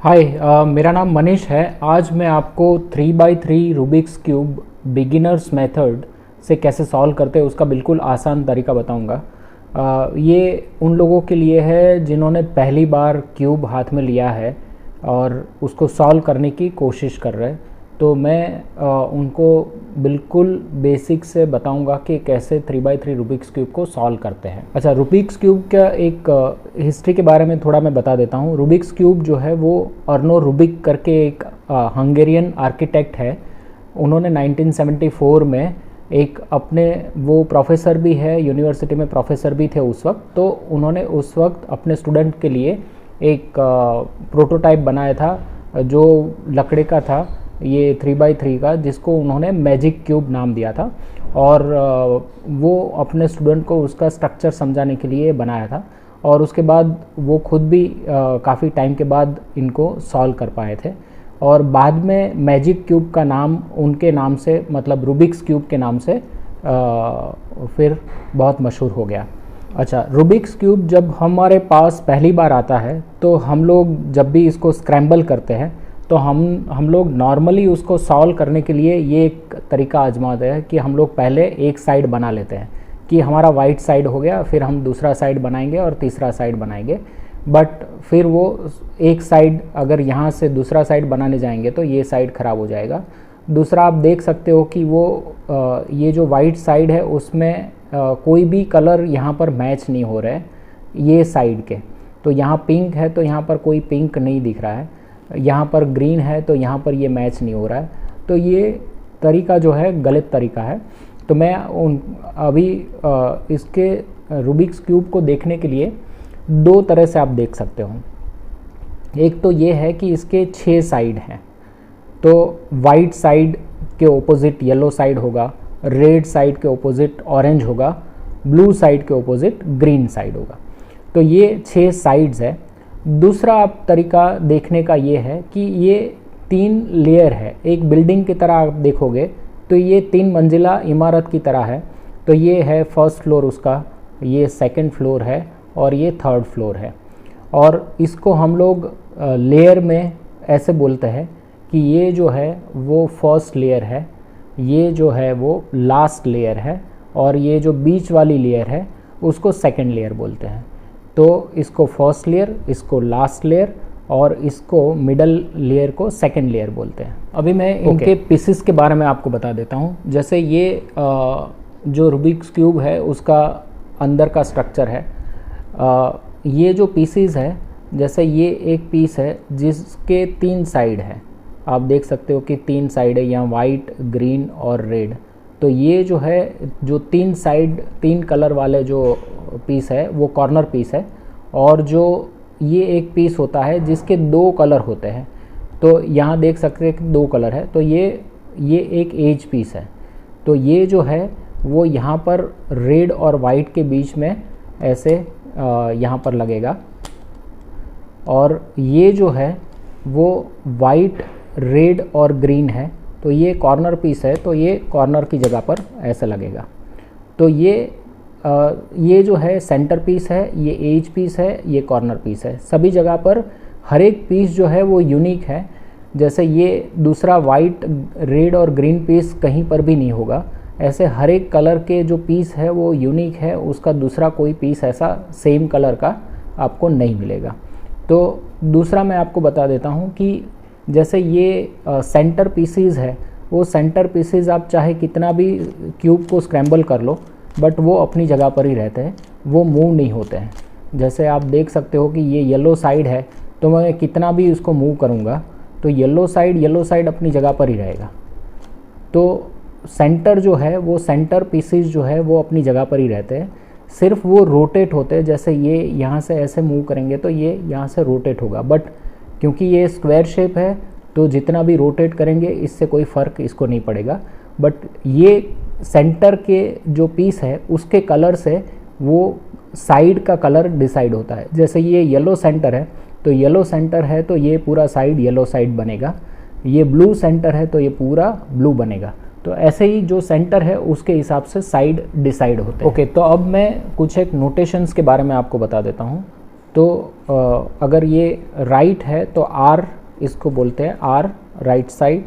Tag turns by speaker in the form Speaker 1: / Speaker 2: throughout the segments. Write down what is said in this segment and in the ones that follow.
Speaker 1: हाय, मेरा नाम मनीष है। आज मैं आपको 3x3 Rubik's cube beginners method से कैसे सॉल्व करते हैं उसका बिल्कुल आसान तरीका बताऊंगा। ये उन लोगों के लिए है जिन्होंने पहली बार क्यूब हाथ में लिया है और उसको सॉल्व करने की कोशिश कर रहे हैं। तो मैं उनको बिल्कुल बेसिक से बताऊंगा कि कैसे 3x3 रूबिक्स क्यूब को सॉल्व करते हैं। अच्छा, रूबिक्स क्यूब का एक हिस्ट्री के बारे में थोड़ा मैं बता देता हूँ। रूबिक्स क्यूब जो है वो अर्नो रूबिक करके एक हंगेरियन आर्किटेक्ट है। उन्होंने 1974 में एक अपने वो प्रोफेसर भी है, यूनिवर्सिटी में प्रोफेसर भी थे उस वक्त। तो उन्होंने उस वक्त अपने स्टूडेंट के लिए एक प्रोटोटाइप बनाया था जो लकड़े का था, ये 3x3 का, जिसको उन्होंने मैजिक क्यूब नाम दिया था। और वो अपने स्टूडेंट को उसका स्ट्रक्चर समझाने के लिए बनाया था। और उसके बाद वो खुद भी काफ़ी टाइम के बाद इनको सॉल्व कर पाए थे। और बाद में मैजिक क्यूब का नाम उनके नाम से, मतलब रूबिक्स क्यूब के नाम से फिर बहुत मशहूर हो गया। अच्छा, रूबिक्स क्यूब जब हमारे पास पहली बार आता है तो हम लोग जब भी इसको स्क्रैम्बल करते हैं तो हम लोग नॉर्मली उसको सॉल्व करने के लिए ये एक तरीका आजमाते हैं कि हम लोग पहले एक साइड बना लेते हैं कि हमारा वाइट साइड हो गया, फिर हम दूसरा साइड बनाएंगे और तीसरा साइड बनाएंगे। बट फिर वो एक साइड अगर यहाँ से दूसरा साइड बनाने जाएंगे तो ये साइड ख़राब हो जाएगा। दूसरा, आप देख सकते हो कि वो ये जो वाइट साइड है उसमें कोई भी कलर यहाँ पर मैच नहीं हो रहा है ये साइड के। तो यहाँ पिंक है तो यहाँ पर कोई पिंक नहीं दिख रहा है, यहाँ पर ग्रीन है तो यहाँ पर ये मैच नहीं हो रहा है। तो ये तरीका जो है गलत तरीका है। तो मैं अभी इसके रूबिक्स क्यूब को देखने के लिए दो तरह से आप देख सकते हो। एक तो ये है कि इसके 6 साइड हैं, तो वाइट साइड के ओपोजिट येलो साइड होगा, रेड साइड के ओपोजिट ऑरेंज होगा, ब्लू साइड के ओपोजिट ग्रीन साइड होगा। तो ये 6 साइड्स है। दूसरा आप तरीका देखने का ये है कि ये 3 लेयर है। एक बिल्डिंग की तरह आप देखोगे तो ये 3 मंजिला इमारत की तरह है। तो ये है फर्स्ट फ्लोर उसका, ये सेकंड फ्लोर है और ये थर्ड फ्लोर है। और इसको हम लोग लेयर में ऐसे बोलते हैं कि ये जो है वो फर्स्ट लेयर है, ये जो है वो लास्ट लेयर है और ये जो बीच वाली लेयर है उसको सेकंड लेयर बोलते हैं। तो इसको फर्स्ट लेयर, इसको लास्ट लेयर और इसको मिडल लेयर को सेकंड लेयर बोलते हैं। अभी मैं इनके पीसेस के बारे में आपको बता देता हूँ। जैसे ये जो रूबिक्स क्यूब है उसका अंदर का स्ट्रक्चर है। ये जो पीसेस है, जैसे ये एक पीस है जिसके 3 साइड है। आप देख सकते हो कि 3 साइड है, यहाँ वाइट, ग्रीन और रेड। तो ये जो है, जो 3 साइड 3 कलर वाले जो पीस है वो कॉर्नर पीस है। और जो ये एक पीस होता है जिसके 2 कलर होते हैं, तो यहाँ देख सकते हैं कि 2 कलर है। तो ये एक एज पीस है। तो ये जो है वो यहाँ पर रेड और वाइट के बीच में ऐसे यहाँ पर लगेगा। और ये जो है वो वाइट, रेड और ग्रीन है। तो ये कॉर्नर पीस है, तो ये कॉर्नर की जगह पर ऐसे लगेगा। तो ये जो है सेंटर पीस है, ये एज पीस है, ये कॉर्नर पीस है। सभी जगह पर हर एक पीस जो है वो यूनिक है। जैसे ये दूसरा वाइट, रेड और ग्रीन पीस कहीं पर भी नहीं होगा। ऐसे हर एक कलर के जो पीस है वो यूनिक है, उसका दूसरा कोई पीस ऐसा सेम कलर का आपको नहीं मिलेगा। तो दूसरा मैं आपको बता देता हूँ कि जैसे ये सेंटर पीसीज है, वो सेंटर पीसीज आप चाहे कितना भी क्यूब को स्क्रैम्बल कर लो बट वो अपनी जगह पर ही रहते हैं, वो मूव नहीं होते हैं। जैसे आप देख सकते हो कि ये येलो साइड है, तो मैं कितना भी उसको मूव करूँगा तो येलो साइड अपनी जगह पर ही रहेगा। तो सेंटर जो है वो सेंटर पीसीज जो है वो अपनी जगह पर ही रहते हैं, सिर्फ वो रोटेट होते हैं। जैसे ये यहाँ से ऐसे मूव करेंगे तो ये यहाँ से रोटेट होगा, बट क्योंकि ये स्क्वायर शेप है तो जितना भी रोटेट करेंगे इससे कोई फ़र्क इसको नहीं पड़ेगा। बट ये सेंटर के जो पीस है उसके कलर से वो साइड का कलर डिसाइड होता है। जैसे ये येलो सेंटर है तो येलो सेंटर है तो ये पूरा साइड येलो साइड बनेगा, ये ब्लू सेंटर है तो ये पूरा ब्लू बनेगा। तो ऐसे ही जो सेंटर है उसके हिसाब से साइड डिसाइड होते हैं। ओके, तो अब मैं कुछ एक नोटेशंस के बारे में आपको बता देता हूँ। तो अगर ये राइट है तो आर इसको बोलते हैं आर राइट साइड,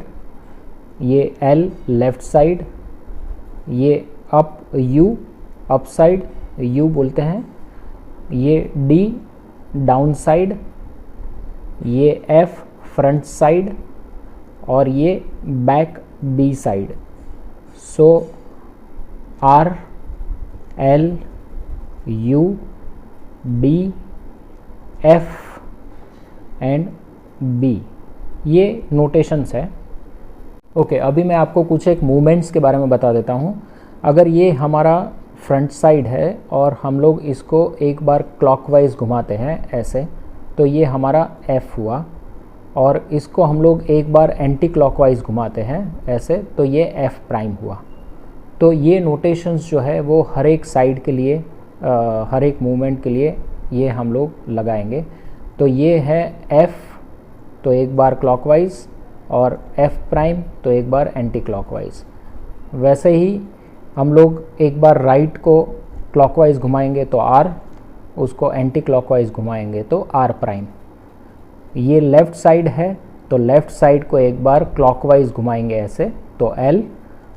Speaker 1: ये एल लेफ्ट साइड, ये up U up side U बोलते हैं, ये डी डाउन साइड, ये एफ फ्रंट साइड और ये back B side. So R L U D F and B, ये नोटेशंस है। ओके, अभी मैं आपको कुछ एक मूवमेंट्स के बारे में बता देता हूँ। अगर ये हमारा फ्रंट साइड है और हम लोग इसको एक बार क्लॉकवाइज घुमाते हैं ऐसे, तो ये हमारा F हुआ, और इसको हम लोग एक बार एंटी क्लॉकवाइज घुमाते हैं ऐसे, तो ये F प्राइम हुआ। तो ये नोटेशंस जो है वो हर एक साइड के लिए, हर एक मूवमेंट के लिए ये हम लोग लगाएंगे। तो ये है F तो एक बार क्लॉकवाइज, और F प्राइम तो एक बार एंटी क्लॉकवाइज। वैसे ही हम लोग एक बार राइट को क्लॉकवाइज घुमाएंगे तो R, उसको एंटी क्लॉकवाइज घुमाएंगे तो R प्राइम। ये लेफ़्ट साइड है तो लेफ़्ट साइड को एक बार क्लॉकवाइज घुमाएंगे ऐसे तो L,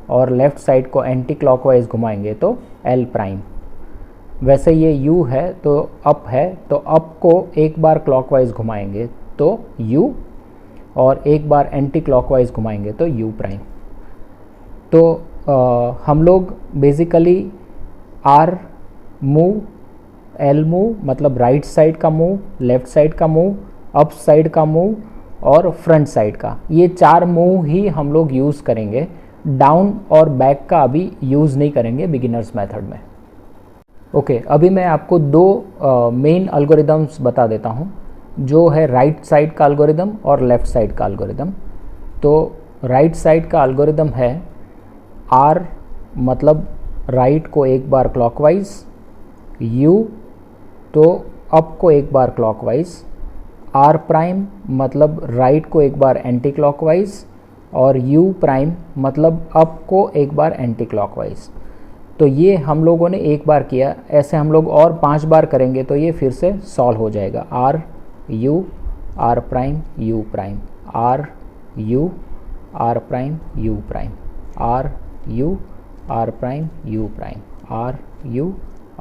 Speaker 1: और लेफ़्ट साइड को एंटी क्लॉकवाइज घुमाएंगे तो L प्राइम। वैसे ये U है तो अप है, तो अप को एक बार क्लॉकवाइज घुमाएंगे तो U, और एक बार एंटी क्लॉकवाइज घुमाएंगे तो U प्राइम। तो हम लोग basically R move, L move मतलब राइट साइड का मूव, लेफ़्ट साइड का मूव, अप साइड का मूव और फ्रंट साइड का, ये 4 मूव ही हम लोग यूज़ करेंगे। डाउन और बैक का अभी यूज़ नहीं करेंगे बिगिनर्स मेथड में। ओके, अभी मैं आपको 2 मेन एल्गोरिदम्स बता देता हूँ, जो है राइट साइड का एल्गोरिदम और लेफ़्ट साइड का एल्गोरिदम। तो राइट साइड का एल्गोरिदम है R मतलब राइट को एक बार क्लॉकवाइज, U तो अप को एक बार क्लॉकवाइज, R प्राइम मतलब राइट को एक बार एंटी क्लॉकवाइज, और U प्राइम मतलब अप को एक बार एंटी क्लॉकवाइज। तो ये हम लोगों ने एक बार किया, ऐसे हम लोग और 5 बार करेंगे तो ये फिर से सॉल्व हो जाएगा। R U R prime U prime, R U R prime U prime, R U R prime U prime, R U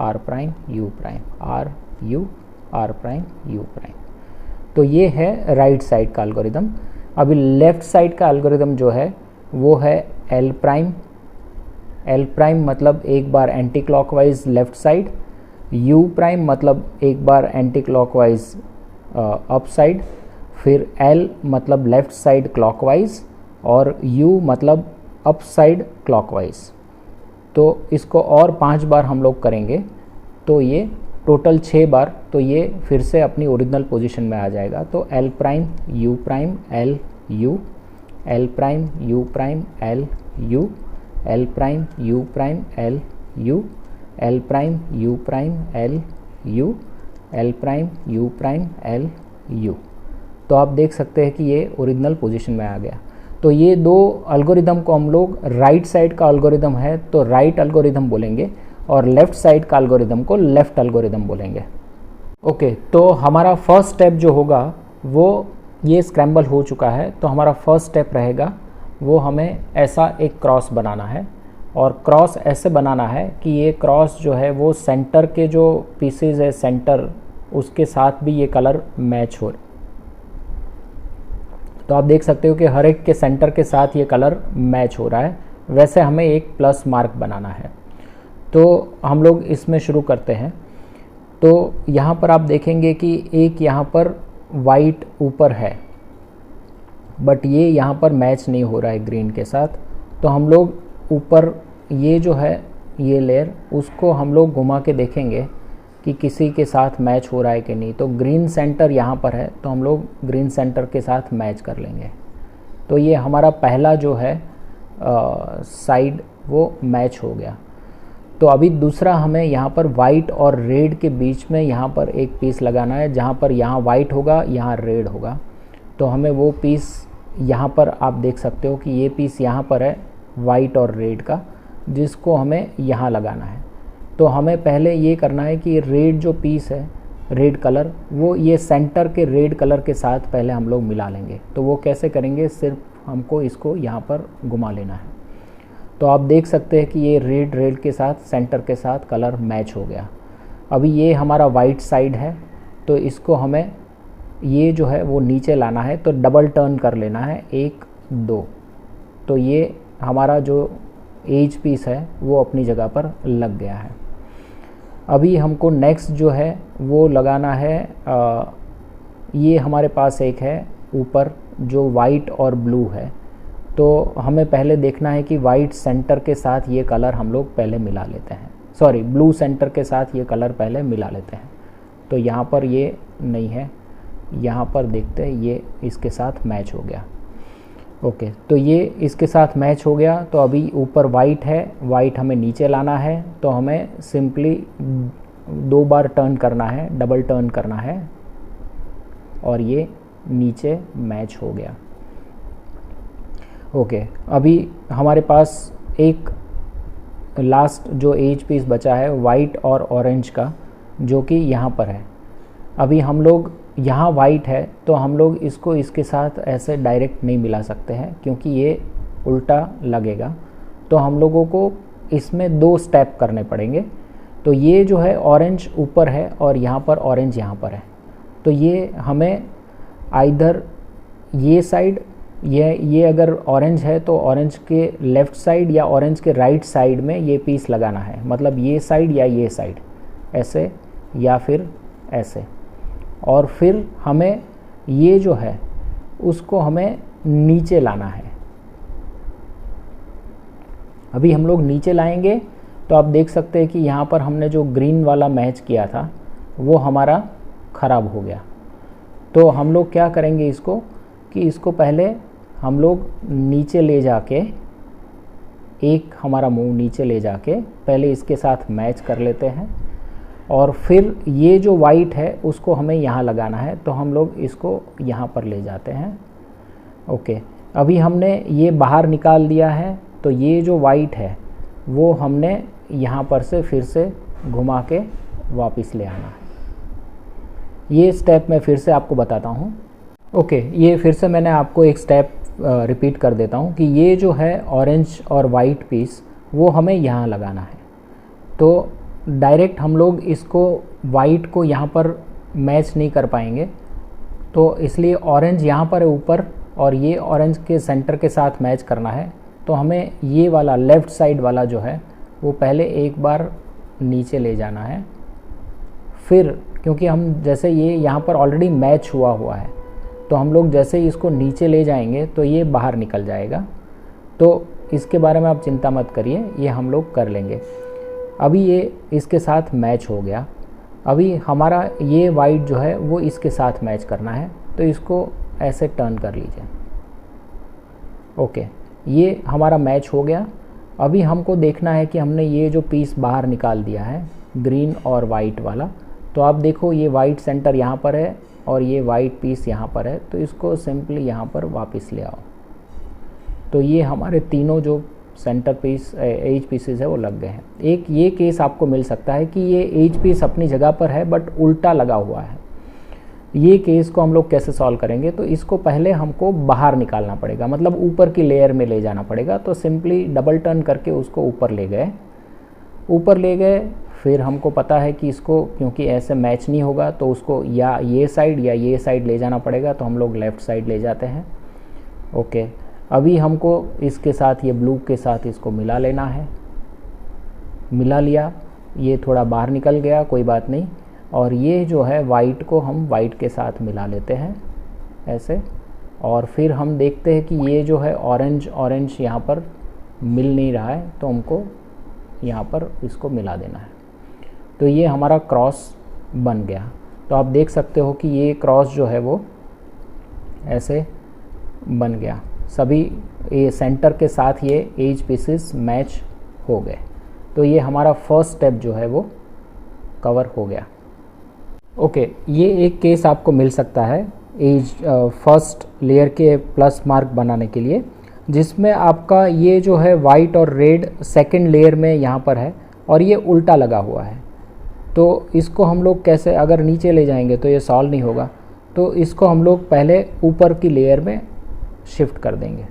Speaker 1: R prime U prime, R U R prime U prime. तो ये है right side का algorithm. अभी left side का algorithm जो है वो है L प्राइम। L प्राइम मतलब एक बार anti clockwise left side, U prime मतलब एक बार एंटी क्लॉकवाइज अप साइड, फिर L मतलब लेफ़्ट साइड क्लॉकवाइज, और U मतलब अप साइड क्लॉकवाइज। तो इसको और 5 बार हम लोग करेंगे तो ये टोटल 6 बार, तो ये फिर से अपनी ओरिजिनल पोजीशन में आ जाएगा। तो L prime U prime L U, L prime U prime L U, L prime U prime L U, L prime U prime L U, L prime U prime L U। तो आप देख सकते हैं कि ये ओरिजिनल पोजीशन में आ गया। तो ये 2 एल्गोरिदम को हम लोग, राइट साइड का एल्गोरिदम है तो राइट एल्गोरिदम बोलेंगे, और लेफ़्ट साइड का एल्गोरिदम को लेफ़्ट एल्गोरिदम बोलेंगे। ओके, तो हमारा फर्स्ट स्टेप जो होगा वो ये स्क्रैम्बल हो चुका है, तो हमारा फर्स्ट स्टेप रहेगा वो हमें ऐसा एक क्रॉस बनाना है, और क्रॉस ऐसे बनाना है कि ये क्रॉस जो है वो सेंटर के जो पीसेज है सेंटर, उसके साथ भी ये कलर मैच हो। तो आप देख सकते हो कि हर एक के सेंटर के साथ ये कलर मैच हो रहा है। वैसे हमें एक प्लस मार्क बनाना है, तो हम लोग इसमें शुरू करते हैं। तो यहाँ पर आप देखेंगे कि एक यहाँ पर वाइट ऊपर है, बट ये यहाँ पर मैच नहीं हो रहा है ग्रीन के साथ। तो हम लोग ऊपर ये जो है ये लेयर, उसको हम लोग घुमा के देखेंगे कि किसी के साथ मैच हो रहा है कि नहीं। तो ग्रीन सेंटर यहाँ पर है, तो हम लोग ग्रीन सेंटर के साथ मैच कर लेंगे। तो ये हमारा पहला जो है साइड वो मैच हो गया। तो अभी दूसरा हमें यहाँ पर वाइट और रेड के बीच में यहाँ पर एक पीस लगाना है, जहाँ पर यहाँ वाइट होगा यहाँ रेड होगा। तो हमें वो पीस यहाँ पर आप देख सकते हो कि ये पीस यहाँ पर है वाइट और रेड का, जिसको हमें यहाँ लगाना है। तो हमें पहले ये करना है कि रेड जो पीस है, रेड कलर, वो ये सेंटर के रेड कलर के साथ पहले हम लोग मिला लेंगे। तो वो कैसे करेंगे, सिर्फ हमको इसको यहाँ पर घुमा लेना है। तो आप देख सकते हैं कि ये रेड के साथ सेंटर के साथ कलर मैच हो गया। अभी ये हमारा वाइट साइड है, तो इसको हमें ये जो है वो नीचे लाना है, तो डबल टर्न कर लेना है, 1 2। तो ये हमारा जो एज पीस है वो अपनी जगह पर लग गया है। अभी हमको नेक्स्ट जो है वो लगाना है, ये हमारे पास एक है ऊपर जो वाइट और ब्लू है। तो हमें पहले देखना है कि वाइट सेंटर के साथ ये कलर हम लोग पहले मिला लेते हैं, सॉरी ब्लू सेंटर के साथ ये कलर पहले मिला लेते हैं। तो यहाँ पर ये नहीं है, यहाँ पर देखते हैं ये इसके साथ मैच हो गया। ओके, तो ये इसके साथ मैच हो गया। तो अभी ऊपर वाइट है, वाइट हमें नीचे लाना है, तो हमें सिंपली 2 बार टर्न करना है, डबल टर्न करना है, और ये नीचे मैच हो गया। ओके, अभी हमारे पास एक लास्ट जो एज पीस बचा है वाइट और ऑरेंज का, जो कि यहाँ पर है। अभी हम लोग यहाँ वाइट है, तो हम लोग इसको इसके साथ ऐसे डायरेक्ट नहीं मिला सकते हैं क्योंकि ये उल्टा लगेगा। तो हम लोगों को इसमें 2 स्टेप करने पड़ेंगे। तो ये जो है ऑरेंज ऊपर है और यहाँ पर ऑरेंज यहाँ पर है। तो ये हमें आइदर ये साइड, ये अगर ऑरेंज है तो ऑरेंज के लेफ़्ट साइड या ऑरेंज के राइट साइड में ये पीस लगाना है, मतलब ये साइड या ये साइड, ऐसे या फिर ऐसे। और फिर हमें ये जो है उसको हमें नीचे लाना है। अभी हम लोग नीचे लाएंगे तो आप देख सकते हैं कि यहाँ पर हमने जो ग्रीन वाला मैच किया था वो हमारा ख़राब हो गया। तो हम लोग क्या करेंगे इसको, कि इसको पहले हम लोग नीचे ले जाके, एक हमारा मुंह नीचे ले जाके पहले इसके साथ मैच कर लेते हैं, और फिर ये जो वाइट है उसको हमें यहाँ लगाना है। तो हम लोग इसको यहाँ पर ले जाते हैं। ओके, अभी हमने ये बाहर निकाल दिया है, तो ये जो वाइट है वो हमने यहाँ पर से फिर से घुमा के वापस ले आना है। ये स्टेप मैं फिर से आपको बताता हूँ। ओके, ये फिर से मैंने आपको एक स्टेप रिपीट कर देता हूँ कि ये जो है ऑरेंज और वाइट पीस वो हमें यहाँ लगाना है। तो डायरेक्ट हम लोग इसको वाइट को यहाँ पर मैच नहीं कर पाएंगे, तो इसलिए ऑरेंज यहाँ पर है ऊपर और ये ऑरेंज के सेंटर के साथ मैच करना है। तो हमें ये वाला लेफ़्ट साइड वाला जो है वो पहले एक बार नीचे ले जाना है। फिर क्योंकि हम जैसे ये यहाँ पर ऑलरेडी मैच हुआ है, तो हम लोग जैसे ही इसको नीचे ले जाएंगे तो ये बाहर निकल जाएगा। तो इसके बारे में आप चिंता मत करिए, ये हम लोग कर लेंगे। अभी ये इसके साथ मैच हो गया। अभी हमारा ये वाइट जो है वो इसके साथ मैच करना है, तो इसको ऐसे टर्न कर लीजिए। ओके, ये हमारा मैच हो गया। अभी हमको देखना है कि हमने ये जो पीस बाहर निकाल दिया है ग्रीन और वाइट वाला, तो आप देखो ये वाइट सेंटर यहाँ पर है और ये वाइट पीस यहाँ पर है, तो इसको सिंपली यहाँ पर वापस ले आओ। तो ये हमारे तीनों जो सेंटर पीस एज पीसेस है वो लग गए हैं। एक ये केस आपको मिल सकता है कि ये एज पीस अपनी जगह पर है बट उल्टा लगा हुआ है। ये केस को हम लोग कैसे सॉल्व करेंगे, तो इसको पहले हमको बाहर निकालना पड़ेगा, मतलब ऊपर की लेयर में ले जाना पड़ेगा। तो सिंपली डबल टर्न करके उसको ऊपर ले गए। फिर हमको पता है कि इसको क्योंकि ऐसे मैच नहीं होगा तो उसको या ये साइड ले जाना पड़ेगा, तो हम लोग लेफ़्ट साइड ले जाते हैं। ओके, अभी हमको इसके साथ ये ब्लू के साथ इसको मिला लेना है। मिला लिया, ये थोड़ा बाहर निकल गया, कोई बात नहीं। और ये जो है वाइट को हम वाइट के साथ मिला लेते हैं ऐसे। और फिर हम देखते हैं कि ये जो है ऑरेंज यहाँ पर मिल नहीं रहा है, तो हमको यहाँ पर इसको मिला देना है। तो ये हमारा क्रॉस बन गया। तो आप देख सकते हो कि ये क्रॉस जो है वो ऐसे बन गया। सभी ये सेंटर के साथ ये एज पीसेस मैच हो गए। तो ये हमारा फर्स्ट स्टेप जो है वो कवर हो गया। ओके, ये एक केस आपको मिल सकता है एज फर्स्ट लेयर के प्लस मार्क बनाने के लिए, जिसमें आपका ये जो है वाइट और रेड सेकंड लेयर में यहाँ पर है और ये उल्टा लगा हुआ है। तो इसको हम लोग कैसे, अगर नीचे ले जाएंगे तो ये सॉल्व नहीं होगा, तो इसको हम लोग पहले ऊपर की लेयर में शिफ्ट कर देंगे,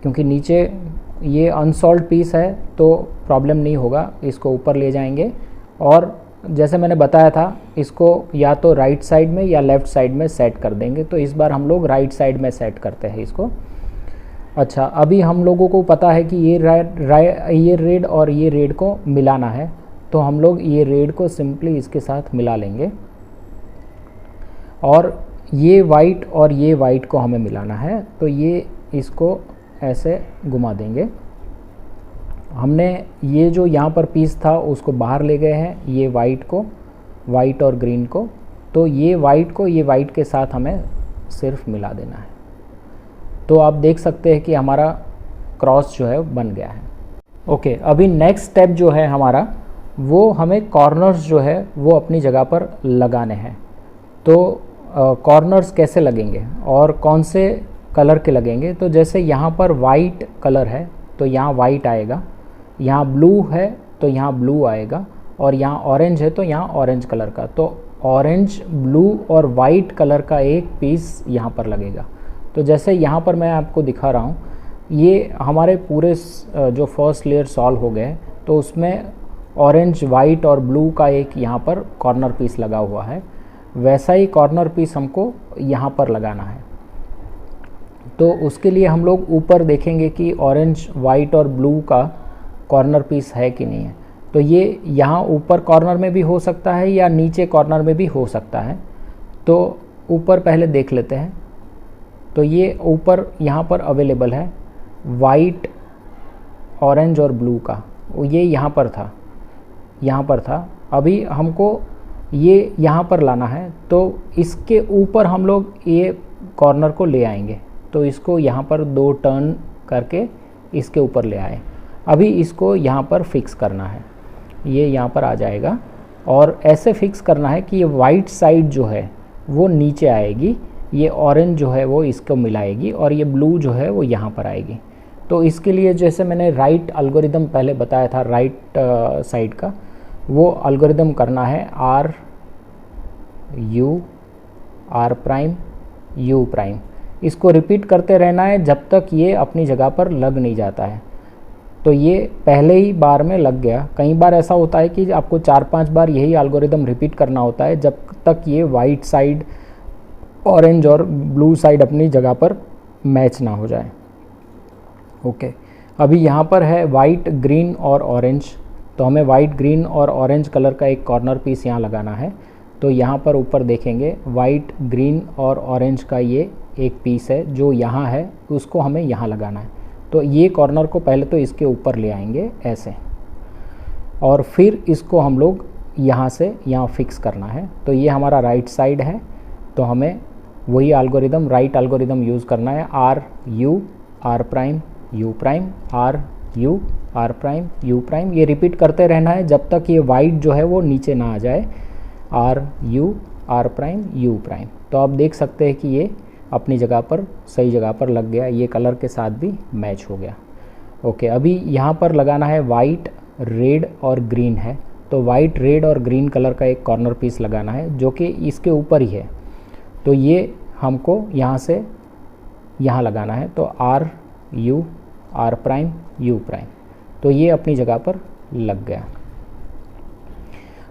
Speaker 1: क्योंकि नीचे ये अनसॉल्व पीस है तो प्रॉब्लम नहीं होगा। इसको ऊपर ले जाएंगे और जैसे मैंने बताया था, इसको या तो राइट साइड में या लेफ़्ट साइड में सेट कर देंगे। तो इस बार हम लोग राइट साइड में सेट करते हैं इसको। अच्छा, अभी हम लोगों को पता है कि ये रेड और ये रेड को मिलाना है, तो हम लोग ये रेड को सिंपली इसके साथ मिला लेंगे और ये वाइट और ये वाइट को हमें मिलाना है, तो ये इसको ऐसे घुमा देंगे। हमने ये जो यहाँ पर पीस था उसको बाहर ले गए हैं, ये वाइट को, वाइट और ग्रीन को, तो ये वाइट को ये वाइट के साथ हमें सिर्फ मिला देना है। तो आप देख सकते हैं कि हमारा क्रॉस जो है बन गया है। ओके, अभी नेक्स्ट स्टेप जो है हमारा, वो हमें कॉर्नर्स जो है वो अपनी जगह पर लगाने हैं। तो कॉर्नर्स कैसे लगेंगे और कौन से कलर के लगेंगे, तो जैसे यहाँ पर वाइट कलर है तो यहाँ वाइट आएगा, यहाँ ब्लू है तो यहाँ ब्लू आएगा, और यहाँ ऑरेंज है तो यहाँ ऑरेंज कलर का। तो ऑरेंज, ब्लू और वाइट कलर का एक पीस यहाँ पर लगेगा। तो जैसे यहाँ पर मैं आपको दिखा रहा हूँ, ये हमारे पूरे जो फर्स्ट लेयर सॉल्व हो गए, तो उसमें ऑरेंज, वाइट और ब्लू का एक यहाँ पर कॉर्नर पीस लगा हुआ है। वैसा ही कॉर्नर पीस हमको यहाँ पर लगाना है। तो उसके लिए हम लोग ऊपर देखेंगे कि ऑरेंज, वाइट और ब्लू का कॉर्नर पीस है कि नहीं है। तो ये यहाँ ऊपर कॉर्नर में भी हो सकता है या नीचे कॉर्नर में भी हो सकता है। तो ऊपर पहले देख लेते हैं। तो ये ऊपर यहाँ पर अवेलेबल है वाइट, ऑरेंज और ब्लू का, ये यहाँ पर था, यहाँ पर था। अभी हमको ये यहाँ पर लाना है, तो इसके ऊपर हम लोग ये कॉर्नर को ले आएंगे। तो इसको यहाँ पर 2 टर्न करके इसके ऊपर ले आए। अभी इसको यहाँ पर फिक्स करना है, ये यहाँ पर आ जाएगा और ऐसे फिक्स करना है कि ये वाइट साइड जो है वो नीचे आएगी, ये ऑरेंज जो है वो इसको मिलाएगी और ये ब्लू जो है वो यहाँ पर आएगी। तो इसके लिए जैसे मैंने राइट एल्गोरिदम पहले बताया था, राइट साइड का, वो एल्गोरिदम करना है R U R prime U prime. इसको रिपीट करते रहना है जब तक ये अपनी जगह पर लग नहीं जाता है। तो ये पहले ही बार में लग गया। कई बार ऐसा होता है कि आपको 4-5 बार यही एल्गोरिदम रिपीट करना होता है जब तक ये वाइट साइड, ऑरेंज और ब्लू साइड अपनी जगह पर मैच ना हो जाए। ओके, अभी यहाँ पर है वाइट, ग्रीन और ऑरेंज, तो हमें वाइट, ग्रीन और ऑरेंज कलर का एक कॉर्नर पीस यहाँ लगाना है। तो यहाँ पर ऊपर देखेंगे वाइट, ग्रीन और ऑरेंज का ये एक पीस है जो यहाँ है, उसको हमें यहाँ लगाना है। तो ये कॉर्नर को पहले तो इसके ऊपर ले आएंगे ऐसे, और फिर इसको हम लोग यहाँ से यहाँ फिक्स करना है। तो ये हमारा राइट साइड है, तो हमें वही एल्गोरिदम, राइट एल्गोरिदम यूज़ करना है। R U R prime U prime, R U R prime U prime, ये रिपीट करते रहना है जब तक ये वाइट जो है वो नीचे ना आ जाए। R U R prime U prime. तो आप देख सकते हैं कि ये अपनी जगह पर, सही जगह पर लग गया, ये कलर के साथ भी मैच हो गया। ओके, अभी यहाँ पर लगाना है वाइट, रेड और ग्रीन है। तो वाइट, रेड और ग्रीन कलर का एक कॉर्नर पीस लगाना है जो कि इसके ऊपर ही है। तो ये हमको यहाँ से यहाँ लगाना है। तो R U R prime U prime, तो ये अपनी जगह पर लग गया।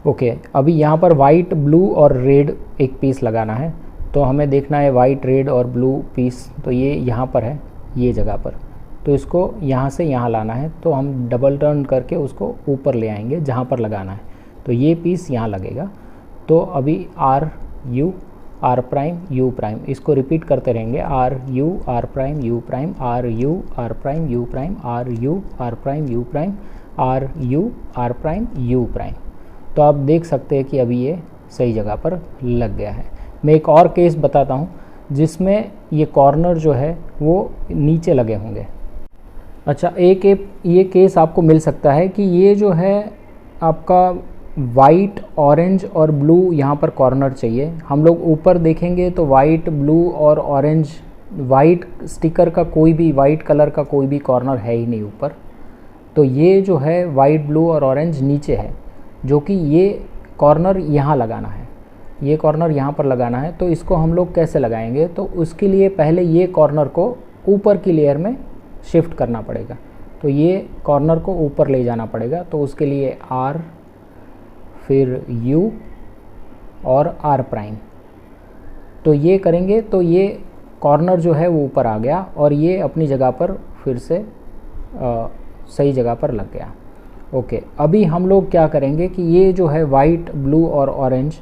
Speaker 1: ओके, अभी यहाँ पर वाइट, ब्लू और रेड एक पीस लगाना है। तो हमें देखना है वाइट, रेड और ब्लू पीस, तो ये यहाँ पर है, ये जगह पर। तो इसको यहाँ से यहाँ लाना है, तो हम डबल टर्न करके उसको ऊपर ले आएंगे जहाँ पर लगाना है। तो ये पीस यहाँ लगेगा। तो अभी R U R prime U prime, इसको रिपीट करते रहेंगे। R U R prime U prime, R U R prime U prime, R U R prime U prime, R U R prime U prime. तो आप देख सकते हैं कि अभी ये सही जगह पर लग गया है। मैं एक और केस बताता हूँ जिसमें ये कॉर्नर जो है वो नीचे लगे होंगे। अच्छा, एक ये केस आपको मिल सकता है कि ये जो है आपका वाइट, ऑरेंज और ब्लू यहाँ पर कॉर्नर चाहिए। हम लोग ऊपर देखेंगे तो वाइट, ब्लू और ऑरेंज, वाइट स्टिकर का कोई भी, वाइट कलर का कोई भी कॉर्नर है ही नहीं ऊपर। तो ये जो है वाइट, ब्लू और ऑरेंज नीचे है। जो कि ये कॉर्नर यहाँ लगाना है, ये कॉर्नर यहाँ पर लगाना है। तो इसको हम लोग कैसे लगाएंगे, तो उसके लिए पहले ये कॉर्नर को ऊपर की लेयर में शिफ्ट करना पड़ेगा। तो ये कॉर्नर को ऊपर ले जाना पड़ेगा, तो उसके लिए R फिर U और R'। तो ये करेंगे तो ये कॉर्नर जो है वो ऊपर आ गया और ये अपनी जगह पर फिर से सही जगह पर लग गया। ओके, अभी हम लोग क्या करेंगे कि ये जो है वाइट, ब्लू और ऑरेंज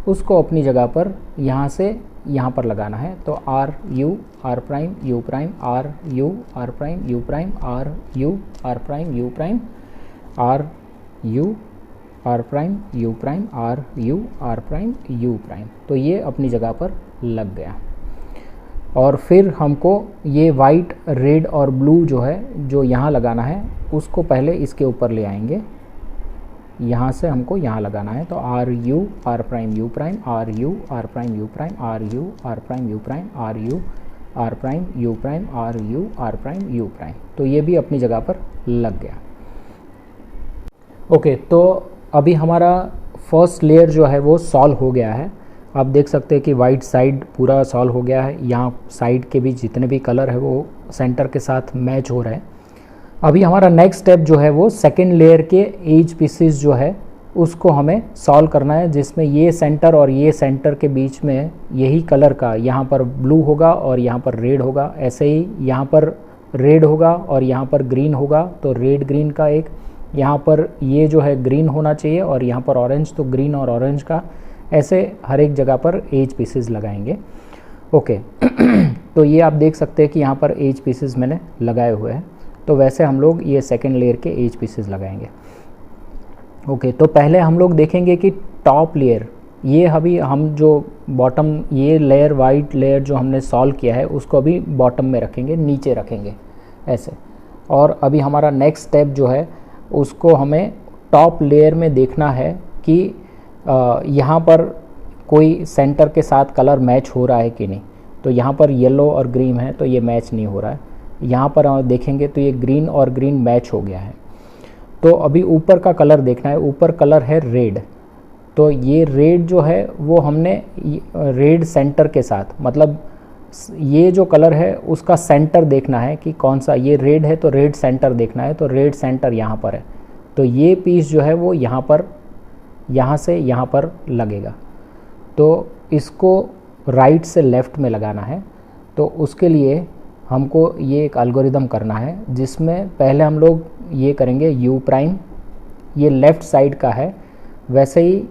Speaker 1: उसको अपनी जगह पर यहाँ से यहाँ पर लगाना है। तो R U R prime U prime R U R prime U prime R U R prime U prime R U R prime U prime R U R prime U prime. तो ये अपनी जगह पर लग गया। और फिर हमको ये वाइट, रेड और ब्लू जो है जो यहाँ लगाना है उसको पहले इसके ऊपर ले आएंगे, यहाँ से हमको यहाँ लगाना है। तो R U R prime U prime R U R prime U prime R U R prime U prime R U R prime U prime R U R prime U prime. तो ये भी अपनी जगह पर लग गया। ओके, तो अभी हमारा फर्स्ट लेयर जो है वो सॉल्व हो गया है। आप देख सकते हैं कि वाइट साइड पूरा सॉल्व हो गया है, यहाँ साइड के भी जितने भी कलर है वो सेंटर के साथ मैच हो रहे हैं। अभी हमारा नेक्स्ट स्टेप जो है वो सेकेंड लेयर के एज पीसेस जो है उसको हमें सॉल्व करना है, जिसमें ये सेंटर और ये सेंटर के बीच में यही कलर का यहाँ पर ब्लू होगा और यहाँ पर रेड होगा, ऐसे ही यहाँ पर रेड होगा और यहाँ पर ग्रीन होगा। तो रेड ग्रीन का एक, यहाँ पर ये जो है ग्रीन होना चाहिए और यहाँ पर ऑरेंज, तो ग्रीन और ऑरेंज का, ऐसे हर एक जगह पर एज पीसेस लगाएंगे। ओके तो ये आप देख सकते हैं कि यहाँ पर एज पीसेस मैंने लगाए हुए हैं। तो वैसे हम लोग ये सेकेंड लेयर के एज पीसेस लगाएंगे। ओके, तो पहले हम लोग देखेंगे कि टॉप लेयर, ये अभी हम जो बॉटम, ये लेयर वाइट लेयर जो हमने सॉल्व किया है उसको अभी बॉटम में रखेंगे, नीचे रखेंगे ऐसे। और अभी हमारा नेक्स्ट स्टेप जो है उसको हमें टॉप लेयर में देखना है कि यहाँ पर कोई सेंटर के साथ कलर मैच हो रहा है कि नहीं। तो यहाँ पर येलो और ग्रीन है तो ये मैच नहीं हो रहा है। यहाँ पर देखेंगे तो ये ग्रीन और ग्रीन मैच हो गया है। तो अभी ऊपर का कलर देखना है, ऊपर कलर है रेड। तो ये रेड जो है वो हमने रेड सेंटर के साथ, मतलब ये जो कलर है उसका सेंटर देखना है कि कौन सा, ये रेड है तो रेड सेंटर देखना है। तो रेड सेंटर यहाँ पर है, तो ये पीस जो है वो यहाँ पर, यहाँ से यहाँ पर लगेगा। तो इसको राइट से लेफ़्ट में लगाना है। तो उसके लिए हमको ये एक एल्गोरिदम करना है, जिसमें पहले हम लोग ये करेंगे U प्राइम, ये लेफ़्ट साइड का है, वैसे ही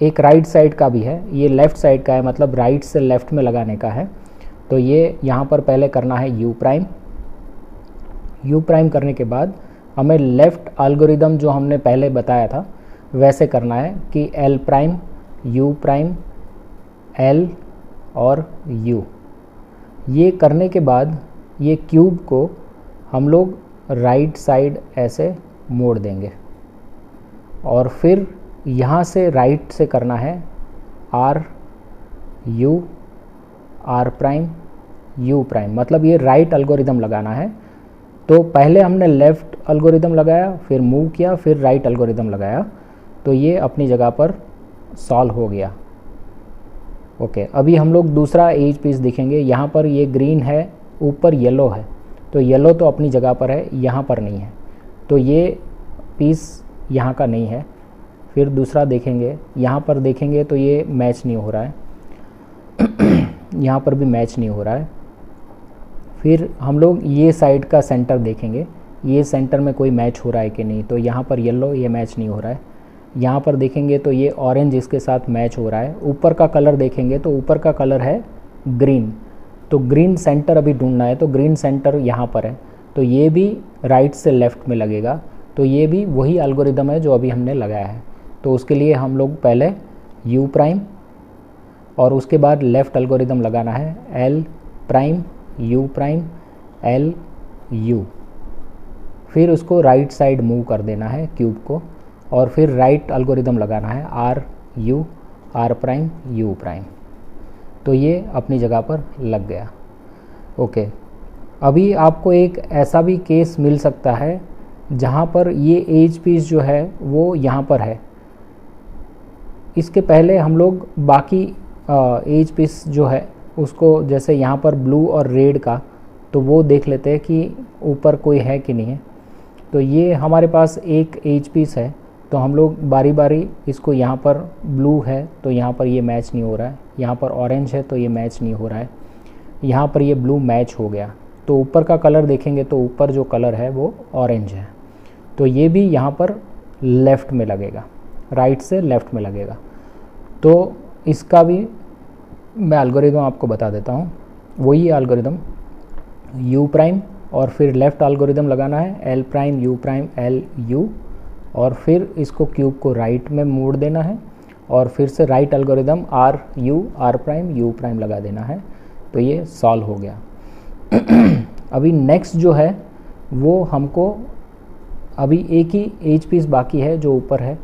Speaker 1: एक राइट साइड का भी है, ये लेफ़्ट साइड का है, मतलब राइट से लेफ़्ट में लगाने का है। तो ये यहाँ पर पहले करना है U प्राइम। U प्राइम करने के बाद हमें लेफ़्ट एल्गोरिदम जो हमने पहले बताया था वैसे करना है कि L prime, U prime, L और U। ये करने के बाद ये क्यूब को हम लोग राइट साइड ऐसे मोड़ देंगे और फिर यहाँ से राइट से करना है R U R prime U prime, मतलब ये राइट एल्गोरिदम लगाना है। तो पहले हमने लेफ़्ट एल्गोरिदम लगाया, फिर मूव किया, फिर राइट एल्गोरिदम लगाया। तो ये अपनी जगह पर सॉल्व हो गया। ओके, अभी हम लोग दूसरा एज पीस देखेंगे। यहाँ पर ये ग्रीन है, ऊपर येलो है, तो येलो तो अपनी जगह पर है, यहाँ पर नहीं है, तो ये पीस यहाँ का नहीं है। फिर दूसरा देखेंगे, यहाँ पर देखेंगे तो ये मैच नहीं हो रहा है यहाँ पर भी मैच नहीं हो रहा है। फिर हम लोग ये साइड का सेंटर देखेंगे, ये सेंटर में कोई मैच हो रहा है कि नहीं। तो यहाँ पर येलो, ये मैच नहीं हो रहा है। यहाँ पर देखेंगे तो ये ऑरेंज इसके साथ मैच हो रहा है। ऊपर का कलर देखेंगे तो ऊपर का कलर है ग्रीन, तो ग्रीन सेंटर अभी ढूंढना है। तो ग्रीन सेंटर यहाँ पर है, तो ये भी राइट से लेफ़्ट में लगेगा। तो ये भी वही एल्गोरिदम है जो अभी हमने लगाया है। तो उसके लिए हम लोग पहले U प्राइम और उसके बाद लेफ़्ट एल्गोरिदम लगाना है L prime U prime L U। फिर उसको राइट साइड मूव कर देना है क्यूब को, और फिर राइट एल्गोरिदम लगाना है R U R prime U prime. तो ये अपनी जगह पर लग गया। ओके, अभी आपको एक ऐसा भी केस मिल सकता है जहाँ पर ये एज पीस जो है वो यहाँ पर है इसके पहले हम लोग बाकी एज पीस जो है उसको, जैसे यहाँ पर ब्लू और रेड का, तो वो देख लेते हैं कि ऊपर कोई है कि नहीं है। तो ये हमारे पास एक एज पीस है, तो हम लोग बारी बारी इसको, यहाँ पर ब्लू है तो यहाँ पर ये मैच नहीं हो रहा है, यहाँ पर ऑरेंज है तो ये मैच नहीं हो रहा है, यहाँ पर ये ब्लू मैच हो गया। तो ऊपर का कलर देखेंगे तो ऊपर जो कलर है वो ऑरेंज है, तो ये भी यहाँ पर लेफ़्ट में लगेगा, राइट से लेफ़्ट में लगेगा। तो इसका भी मैं एल्गोरिदम आपको बता देता हूँ। वही एल्गोरिदम यू प्राइम और फिर लेफ़्ट एल्गोरिदम लगाना है, L prime U prime L U, और फिर इसको क्यूब को राइट में मोड़ देना है और फिर से right algorithm R U R prime U prime लगा देना है। तो ये सॉल्व हो गया। अभी नेक्स्ट जो है वो हमको, अभी एक ही एज पीस बाकी है जो ऊपर है,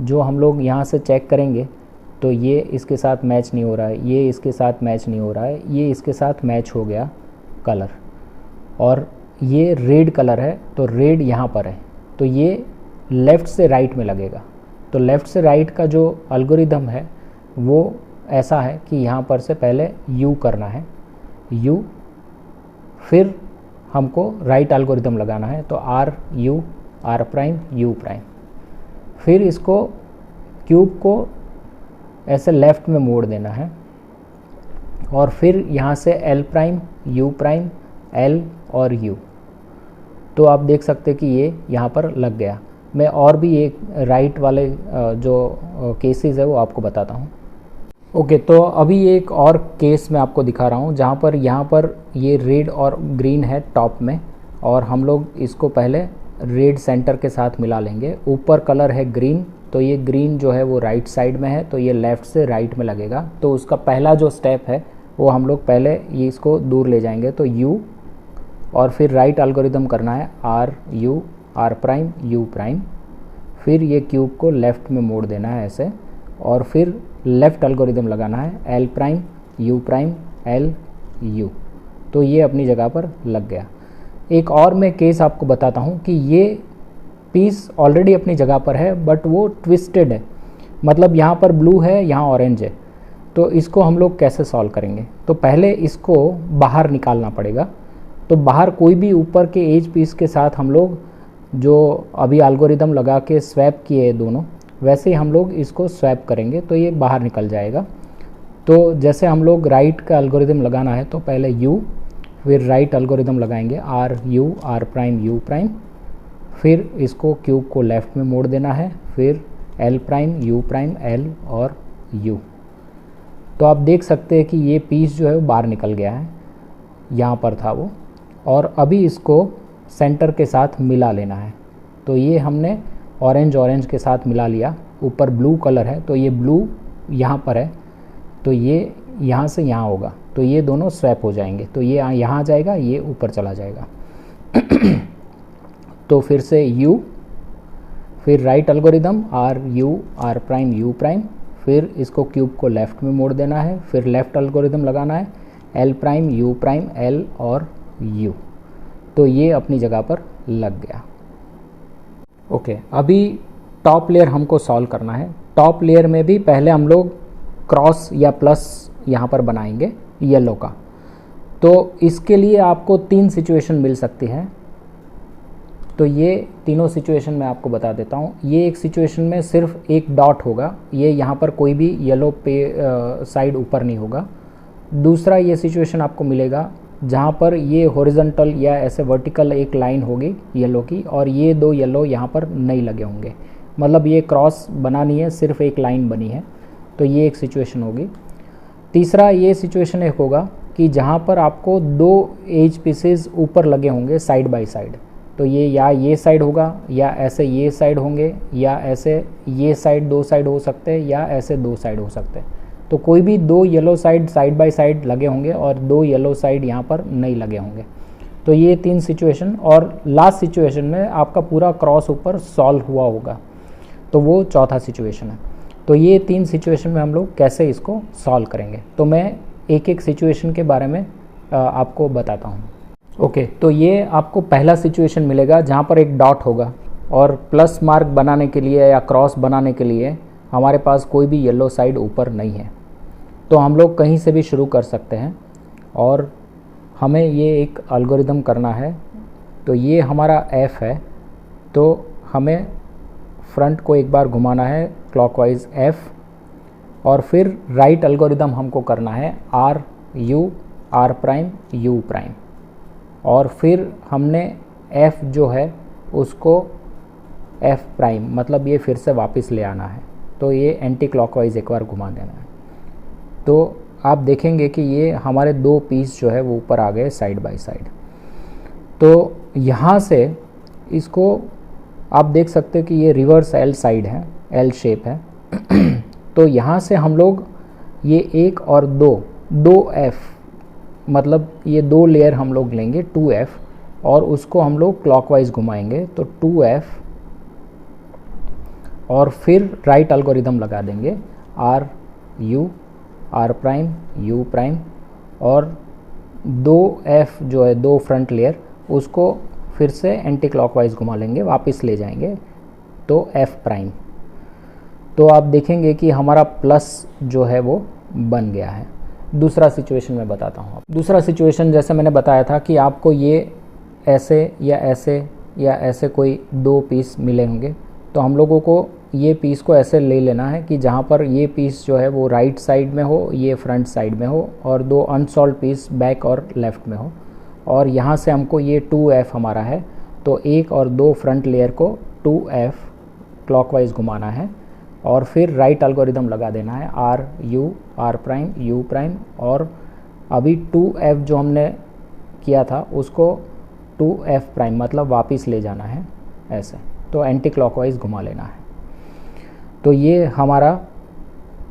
Speaker 1: जो हम लोग यहाँ से चेक करेंगे तो ये इसके साथ मैच नहीं हो रहा है, ये इसके साथ मैच नहीं हो रहा है, ये इसके साथ मैच हो गया कलर, और ये रेड कलर है तो रेड यहाँ पर है, तो ये लेफ़्ट से राइट में लगेगा। तो लेफ़्ट से राइट का जो एल्गोरिदम है वो ऐसा है कि यहाँ पर से पहले यू करना है, यू, फिर हमको राइट एल्गोरिदम लगाना है, तो R U R prime U prime, फिर इसको क्यूब को ऐसे लेफ़्ट में मोड़ देना है और फिर यहाँ से L prime U prime L और यू। तो आप देख सकते कि ये यहाँ पर लग गया। मैं और भी एक राइट वाले जो केसेस है वो आपको बताता हूँ। ओके, तो अभी एक और केस मैं आपको दिखा रहा हूँ जहाँ पर यहाँ पर ये रेड और ग्रीन है टॉप में, और हम लोग इसको पहले रेड सेंटर के साथ मिला लेंगे। ऊपर कलर है ग्रीन, तो ये ग्रीन जो है वो राइट साइड में है, तो ये लेफ़्ट से राइट में लगेगा। तो उसका पहला जो स्टेप है वो हम लोग पहले ये इसको दूर ले जाएंगे, तो यू और फिर राइट एल्गोरिदम करना है R U R prime U prime, फिर ये क्यूब को लेफ़्ट में मोड़ देना है ऐसे, और फिर लेफ़्ट एल्गोरिदम लगाना है L prime U prime L U. तो ये अपनी जगह पर लग गया। एक और मैं केस आपको बताता हूँ कि ये पीस ऑलरेडी अपनी जगह पर है बट वो ट्विस्टेड है, मतलब यहाँ पर ब्लू है यहाँ ऑरेंज है। तो इसको हम लोग कैसे सॉल्व करेंगे? तो पहले इसको बाहर निकालना पड़ेगा। तो बाहर कोई भी ऊपर के एज पीस के साथ हम लोग जो अभी एल्गोरिदम लगा के स्वैप किए दोनों, वैसे ही हम लोग इसको स्वैप करेंगे तो ये बाहर निकल जाएगा। तो जैसे हम लोग राइट का एल्गोरिदम लगाना है तो पहले यू, फिर राइट एल्गोरिदम लगाएंगे R U R prime U prime, फिर इसको क्यूब को लेफ़्ट में मोड़ देना है, फिर L prime U prime L और यू। तो आप देख सकते हैं कि ये पीस जो है वो बाहर निकल गया है, यहाँ पर था वो, और अभी इसको सेंटर के साथ मिला लेना है। तो ये हमने ऑरेंज ऑरेंज के साथ मिला लिया, ऊपर ब्लू कलर है तो ये ब्लू यहाँ पर है, तो ये यहाँ से यहाँ होगा, तो ये दोनों स्वैप हो जाएंगे, तो ये यहाँ आ जाएगा, ये ऊपर चला जाएगा। तो फिर से यू, फिर right algorithm R U R prime U prime, फिर इसको क्यूब को लेफ़्ट में मोड़ देना है, फिर लेफ़्ट एल्गोरिदम लगाना है L prime U prime L और यू। तो ये अपनी जगह पर लग गया। ओके, अभी टॉप लेयर हमको सॉल्व करना है। टॉप लेयर में भी पहले हम लोग क्रॉस या प्लस यहाँ पर बनाएंगे येलो का। तो इसके लिए आपको 3 सिचुएशन मिल सकती है। तो ये तीनों सिचुएशन मैं आपको बता देता हूँ। ये एक सिचुएशन में सिर्फ एक डॉट होगा, ये यहाँ पर कोई भी येलो पे साइड ऊपर नहीं होगा। दूसरा ये सिचुएशन आपको मिलेगा जहाँ पर ये हॉरिजॉन्टल या ऐसे वर्टिकल एक लाइन होगी येलो की, और ये 2 येलो यहाँ पर नहीं लगे होंगे, मतलब ये क्रॉस बना नहीं है, सिर्फ एक लाइन बनी है। तो ये एक सिचुएशन होगी। तीसरा ये सिचुएशन एक होगा कि जहाँ पर आपको 2 एज पीसेस ऊपर लगे होंगे साइड बाय साइड। तो ये या ये साइड होगा या ऐसे ये साइड होंगे, या ऐसे ये साइड 2 साइड हो सकते हैं, या ऐसे 2 साइड हो सकते हैं। तो कोई भी 2 येलो साइड बाय साइड लगे होंगे और 2 येलो साइड यहाँ पर नहीं लगे होंगे। तो ये 3 सिचुएशन, और लास्ट सिचुएशन में आपका पूरा क्रॉस ऊपर सॉल्व हुआ होगा, तो वो चौथा सिचुएशन है। तो ये 3 सिचुएशन में हम लोग कैसे इसको सॉल्व करेंगे, तो मैं एक एक सिचुएशन के बारे में आपको बताता हूँ। ओके, तो ये आपको पहला सिचुएशन मिलेगा जहाँ पर एक डॉट होगा, और प्लस मार्क बनाने के लिए या क्रॉस बनाने के लिए हमारे पास कोई भी येलो साइड ऊपर नहीं है, तो हम लोग कहीं से भी शुरू कर सकते हैं और हमें ये एक एल्गोरिदम करना है। तो ये हमारा f है, तो हमें फ्रंट को एक बार घुमाना है क्लॉकवाइज f, और फिर राइट एल्गोरिदम हमको करना है r u r prime u prime, और फिर हमने f जो है उसको f प्राइम मतलब ये फिर से वापस ले आना है। तो ये एंटी क्लॉकवाइज एक बार घुमा देना है। तो आप देखेंगे कि ये हमारे दो पीस जो है वो ऊपर आ गए साइड बाय साइड। तो यहाँ से इसको आप देख सकते हो कि ये रिवर्स एल साइड है, एल शेप है। तो यहाँ से हम लोग ये एक और दो एफ मतलब ये दो लेयर हम लोग लेंगे 2f, और उसको हम लोग क्लॉकवाइज घुमाएंगे तो 2f, और फिर राइट एल्गोरिदम लगा देंगे r u r prime u prime, और 2f जो है दो फ्रंट लेयर उसको फिर से एंटी क्लॉकवाइज घुमा लेंगे, वापस ले जाएंगे तो f प्राइम। तो आप देखेंगे कि हमारा प्लस जो है वो बन गया है। दूसरा सिचुएशन मैं बताता हूँ। दूसरा सिचुएशन जैसे मैंने बताया था कि आपको ये ऐसे या ऐसे कोई दो पीस मिले होंगे, तो हम लोगों को ये पीस को ऐसे ले लेना है कि जहाँ पर ये पीस जो है वो राइट साइड में हो, ये फ्रंट साइड में हो, और दो अनसॉल्व पीस बैक और लेफ़्ट में हो। और यहाँ से हमको ये 2f हमारा है, तो एक और दो फ्रंट लेयर को 2f क्लॉकवाइज घुमाना है, और फिर राइट एल्गोरिदम लगा देना है r u r prime u prime, और अभी 2f जो हमने किया था उसको 2f प्राइम मतलब वापस ले जाना है ऐसे, तो एंटी क्लॉकवाइज घुमा लेना है। तो ये हमारा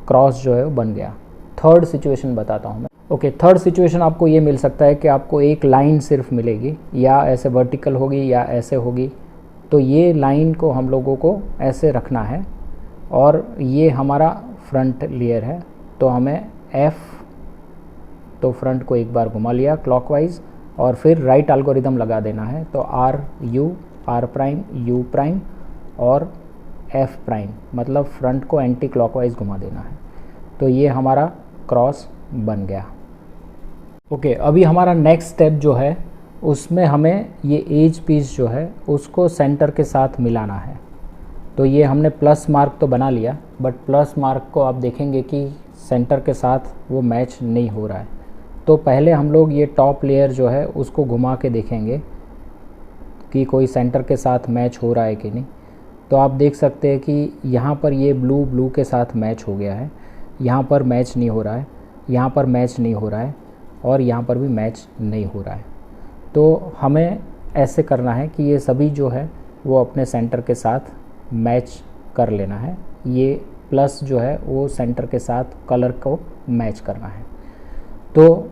Speaker 1: क्रॉस जो है वो बन गया। थर्ड सिचुएशन बताता हूँ मैं। ओके, थर्ड सिचुएशन आपको ये मिल सकता है कि आपको एक लाइन सिर्फ मिलेगी, या ऐसे वर्टिकल होगी या ऐसे होगी। तो ये लाइन को हम लोगों को ऐसे रखना है, और ये हमारा फ्रंट लेयर है, तो हमें f, तो फ्रंट को एक बार घुमा लिया क्लॉकवाइज, और फिर राइट एल्गोरिदम लगा देना है, तो r u r prime u prime और f प्राइम मतलब फ्रंट को एंटी क्लॉकवाइज घुमा देना है। तो ये हमारा क्रॉस बन गया। ओके, अभी हमारा नेक्स्ट स्टेप जो है उसमें हमें ये एज पीस जो है उसको सेंटर के साथ मिलाना है। तो ये हमने प्लस मार्क तो बना लिया, बट प्लस मार्क को आप देखेंगे कि सेंटर के साथ वो मैच नहीं हो रहा है। तो पहले हम लोग ये टॉप लेयर जो है उसको घुमा के देखेंगे कि कोई सेंटर के साथ मैच हो रहा है कि नहीं। तो आप देख सकते हैं कि यहाँ पर ये ब्लू के साथ मैच हो गया है, यहाँ पर मैच नहीं हो रहा है, यहाँ पर मैच नहीं हो रहा है, और यहाँ पर भी मैच नहीं हो रहा है। तो हमें ऐसे करना है कि ये सभी जो है वो अपने सेंटर के साथ मैच कर लेना है। ये प्लस जो है वो सेंटर के साथ कलर को मैच करना है। तो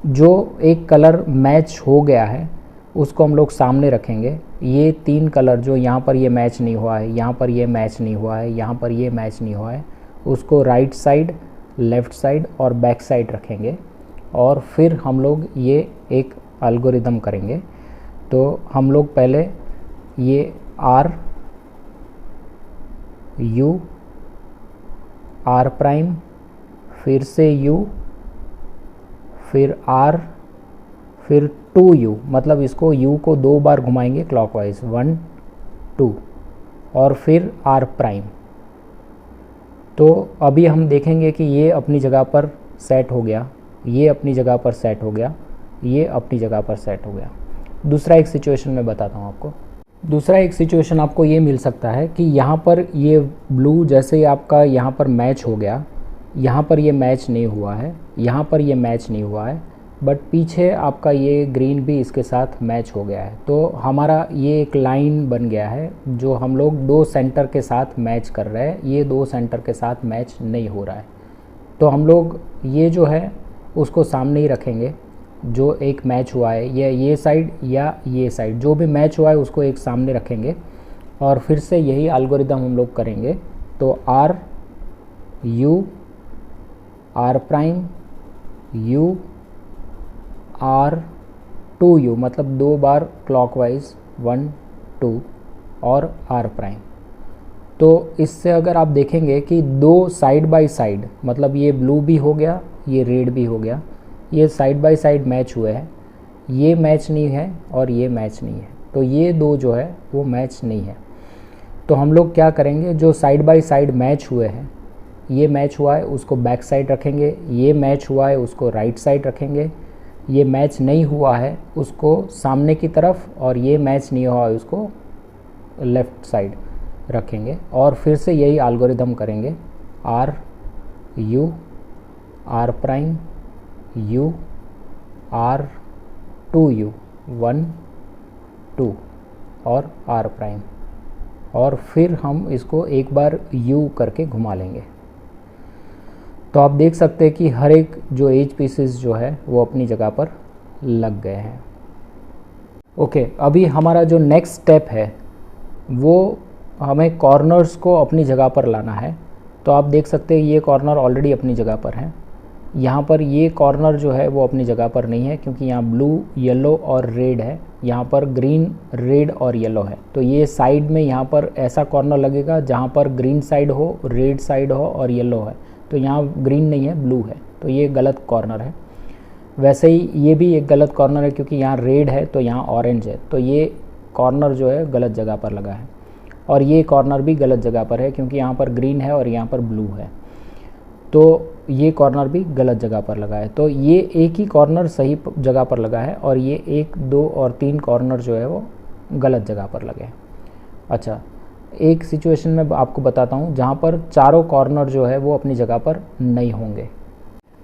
Speaker 1: जो एक कलर मैच हो गया है उसको हम लोग सामने रखेंगे। ये तीन कलर जो यहाँ पर ये मैच नहीं हुआ है, यहाँ पर ये मैच नहीं हुआ है, यहाँ पर ये मैच नहीं हुआ है, उसको राइट साइड, लेफ़्ट साइड और बैक साइड रखेंगे, और फिर हम लोग ये एक एल्गोरिदम करेंगे। तो हम लोग पहले ये r u r प्राइम, फिर से u, फिर r, फिर 2u मतलब इसको u को दो बार घुमाएंगे क्लॉकवाइज 1 2, और फिर r प्राइम। तो अभी हम देखेंगे कि ये अपनी जगह पर सेट हो गया, ये अपनी जगह पर सेट हो गया, ये अपनी जगह पर सेट हो गया। दूसरा एक सिचुएशन मैं बताता हूँ आपको। दूसरा एक सिचुएशन आपको ये मिल सकता है कि यहाँ पर ये ब्लू जैसे ही आपका यहाँ पर मैच हो गया, यहाँ पर ये मैच नहीं हुआ है, यहाँ पर ये मैच नहीं हुआ है, बट पीछे आपका ये ग्रीन भी इसके साथ मैच हो गया है। तो हमारा ये एक लाइन बन गया है जो हम लोग दो सेंटर के साथ मैच कर रहे हैं, ये दो सेंटर के साथ मैच नहीं हो रहा है। तो हम लोग ये जो है उसको सामने ही रखेंगे, जो एक मैच हुआ है ये साइड या ये साइड, जो भी मैच हुआ है उसको एक सामने रखेंगे, और फिर से यही एल्गोरिदम हम लोग करेंगे। तो r u r prime u r 2u मतलब दो बार क्लॉकवाइज 1 2 और r प्राइम। तो इससे अगर आप देखेंगे कि दो साइड बाय साइड, मतलब ये ब्लू भी हो गया, ये रेड भी हो गया, ये साइड बाय साइड मैच हुए हैं, ये मैच नहीं है और ये मैच नहीं है, तो ये दो जो है वो मैच नहीं है। तो हम लोग क्या करेंगे, जो साइड बाय साइड मैच हुए हैं, ये मैच हुआ है उसको बैक साइड रखेंगे, ये मैच हुआ है उसको राइट साइड रखेंगे, ये मैच नहीं हुआ है उसको सामने की तरफ, और ये मैच नहीं हुआ है उसको लेफ़्ट साइड रखेंगे। और फिर से यही एल्गोरिदम करेंगे, R U R prime U R 2u 1 2 और आर प्राइम, और फिर हम इसको एक बार u करके घुमा लेंगे। तो आप देख सकते हैं कि हर एक जो एज पीसेस जो है वो अपनी जगह पर लग गए हैं। ओके, अभी हमारा जो नेक्स्ट स्टेप है वो हमें कॉर्नर्स को अपनी जगह पर लाना है। तो आप देख सकते हैं ये कॉर्नर ऑलरेडी अपनी जगह पर है, यहाँ पर ये कॉर्नर जो है वो अपनी जगह पर नहीं है क्योंकि यहाँ ब्लू, येलो और रेड है, यहाँ पर ग्रीन, रेड और येलो है। तो ये साइड में यहाँ पर ऐसा कॉर्नर लगेगा जहाँ पर ग्रीन साइड हो, रेड साइड हो और येलो है। तो यहाँ ग्रीन नहीं है, ब्लू है, तो ये गलत कॉर्नर है। वैसे ही ये भी एक गलत कॉर्नर है क्योंकि यहाँ रेड है तो यहाँ ऑरेंज है, तो ये कॉर्नर जो है गलत जगह पर लगा है। और ये कॉर्नर भी गलत जगह पर है क्योंकि यहाँ पर ग्रीन है और यहाँ पर ब्लू है, तो ये कॉर्नर भी गलत जगह पर लगा है। तो ये एक ही कॉर्नर सही जगह पर लगा है और ये 1, 2 और 3 कॉर्नर जो है वो गलत जगह पर लगे हैं। अच्छा, एक सिचुएशन में आपको बताता हूँ जहाँ पर चारों कॉर्नर जो है वो अपनी जगह पर नहीं होंगे।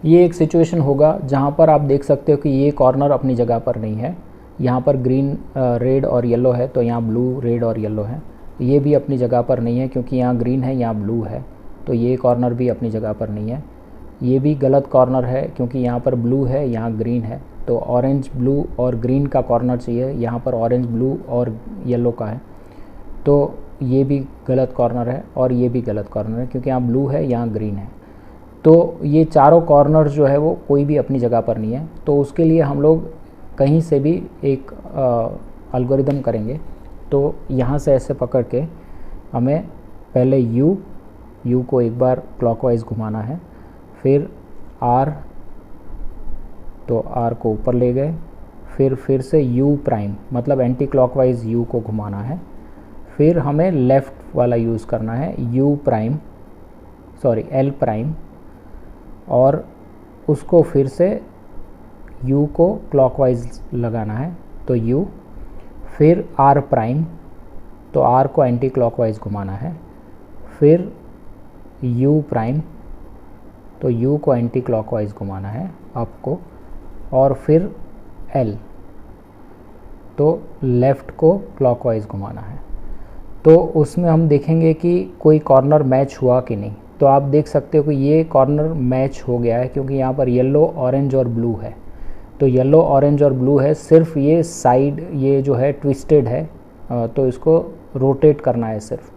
Speaker 1: ये एक सिचुएशन होगा जहाँ पर आप देख सकते हो कि ये कॉर्नर अपनी जगह पर नहीं है, यहाँ पर ग्रीन, रेड और येलो है, तो यहाँ ब्लू, रेड और येलो है। ये भी अपनी जगह पर नहीं है क्योंकि यहाँ ग्रीन है, यहाँ ब्लू है, तो ये कॉर्नर भी अपनी जगह पर नहीं है। ये भी गलत कॉर्नर है क्योंकि यहाँ पर ब्लू है, यहाँ ग्रीन है, तो ऑरेंज, ब्लू और ग्रीन का कॉर्नर चाहिए, यहाँ पर ऑरेंज, ब्लू और येलो का है, तो ये भी गलत कॉर्नर है। और ये भी गलत कॉर्नर है क्योंकि यहाँ ब्लू है, यहाँ ग्रीन है। तो ये चारों कॉर्नर जो है वो कोई भी अपनी जगह पर नहीं है। तो उसके लिए हम लोग कहीं से भी एक एल्गोरिदम करेंगे। तो यहाँ से ऐसे पकड़ के हमें पहले यू को एक बार क्लॉकवाइज घुमाना है, फिर आर, तो आर को ऊपर ले गए, फिर से यू प्राइम मतलब एंटी क्लॉकवाइज यू को घुमाना है, फिर हमें लेफ़्ट वाला यूज़ करना है एल प्राइम, और उसको फिर से यू को क्लॉकवाइज लगाना है, तो यू, फिर आर प्राइम, तो आर को एंटी क्लॉकवाइज घुमाना है, फिर यू प्राइम, तो यू को एंटी क्लॉकवाइज घुमाना है आपको, और फिर एल, तो लेफ़्ट को क्लॉकवाइज घुमाना है। तो उसमें हम देखेंगे कि कोई कॉर्नर मैच हुआ कि नहीं। तो आप देख सकते हो कि ये कॉर्नर मैच हो गया है क्योंकि यहाँ पर येलो, ऑरेंज और ब्लू है। तो येलो, ऑरेंज और ब्लू है, सिर्फ ये साइड ये जो है ट्विस्टेड है, तो इसको रोटेट करना है सिर्फ।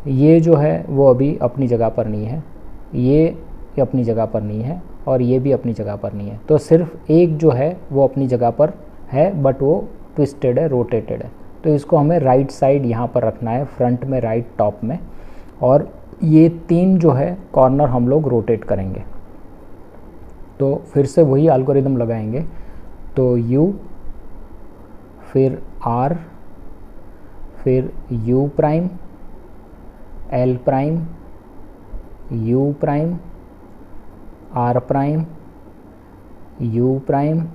Speaker 1: ये जो है वो अभी अपनी जगह पर नहीं है, ये अपनी जगह पर नहीं है और ये भी अपनी जगह पर नहीं है। तो सिर्फ एक जो है वो अपनी जगह पर है बट वो ट्विस्टेड है, रोटेटेड है। तो इसको हमें राइट साइड यहाँ पर रखना है, फ्रंट में, राइट टॉप में, और ये 3 जो है कॉर्नर हम लोग रोटेट करेंगे। तो फिर से वही एल्गोरिदम लगाएंगे, तो यू, फिर आर, फिर U prime, L prime, U prime, R prime, U prime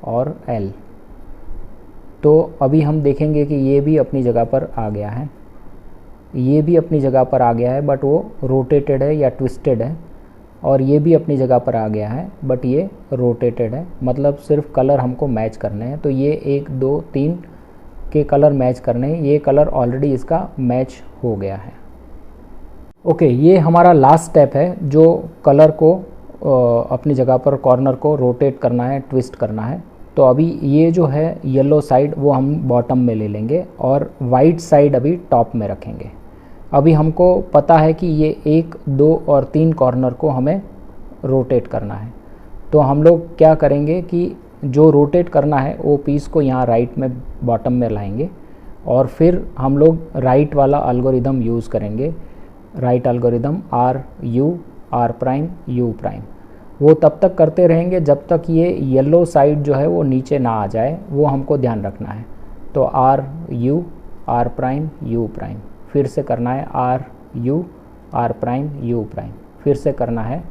Speaker 1: और एल। तो अभी हम देखेंगे कि ये भी अपनी जगह पर आ गया है, ये भी अपनी जगह पर आ गया है बट वो रोटेटेड है या ट्विस्टेड है, और ये भी अपनी जगह पर आ गया है बट ये रोटेटेड है। मतलब सिर्फ कलर हमको मैच करने हैं। तो ये 1, 2, 3 के कलर मैच करने हैं, ये कलर ऑलरेडी इसका मैच हो गया है। ओके, ये हमारा लास्ट स्टेप है जो कलर को अपनी जगह पर कॉर्नर को रोटेट करना है, ट्विस्ट करना है। तो अभी ये जो है येलो साइड वो हम बॉटम में ले लेंगे और वाइट साइड अभी टॉप में रखेंगे। अभी हमको पता है कि ये 1, 2 और 3 कॉर्नर को हमें रोटेट करना है। तो हम लोग क्या करेंगे कि जो रोटेट करना है वो पीस को यहाँ राइट में, बॉटम में लाएंगे और फिर हम लोग राइट वाला एल्गोरिदम यूज़ करेंगे, right algorithm R U R prime U prime. वो तब तक करते रहेंगे जब तक ये येलो साइड जो है वो नीचे ना आ जाए, वो हमको ध्यान रखना है। तो R U R prime U prime, फिर से करना है R U R prime U prime, फिर से करना है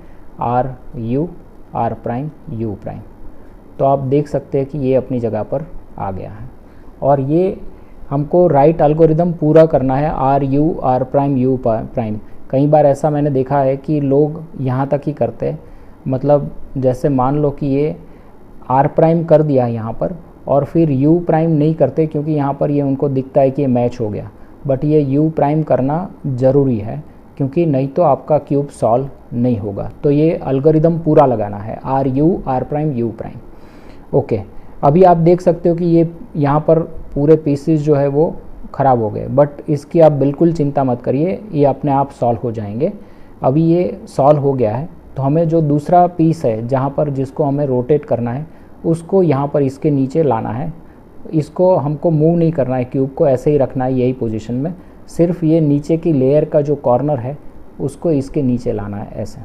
Speaker 1: R U R prime U prime. तो आप देख सकते हैं कि ये अपनी जगह पर आ गया है। और ये हमको राइट एल्गोरिदम पूरा करना है R U R prime U prime. कई बार ऐसा मैंने देखा है कि लोग यहाँ तक ही करते हैं, मतलब जैसे मान लो कि ये आर प्राइम कर दिया यहाँ पर और फिर यू प्राइम नहीं करते, क्योंकि यहाँ पर ये उनको दिखता है कि ये मैच हो गया। बट ये यू प्राइम करना ज़रूरी है, क्योंकि नहीं तो आपका क्यूब सॉल्व नहीं होगा। तो ये एल्गोरिदम पूरा लगाना है R U R prime U prime. Okay, अभी आप देख सकते हो कि ये यहाँ पर पूरे पीसेस जो है वो ख़राब हो गए, बट इसकी आप बिल्कुल चिंता मत करिए, ये अपने आप सॉल्व हो जाएंगे। अभी ये सॉल्व हो गया है, तो हमें जो दूसरा पीस है जहाँ पर जिसको हमें रोटेट करना है, उसको यहाँ पर इसके नीचे लाना है। इसको हमको मूव नहीं करना है, क्यूब को ऐसे ही रखना है यही पोजीशन में। सिर्फ ये नीचे की लेयर का जो कॉर्नर है उसको इसके नीचे लाना है ऐसे,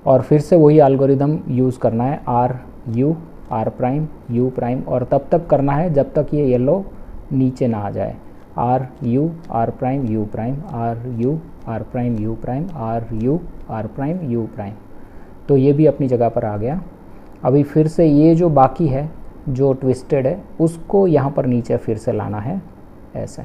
Speaker 1: और फिर से वही एल्गोरिदम यूज़ करना है R U R prime U prime, और तब तक करना है जब तक ये येलो नीचे ना आ जाए। R U R prime U prime R U R prime U prime R U R prime U prime. तो ये भी अपनी जगह पर आ गया। अभी फिर से ये जो बाकी है जो ट्विस्टेड है उसको यहाँ पर नीचे फिर से लाना है ऐसे,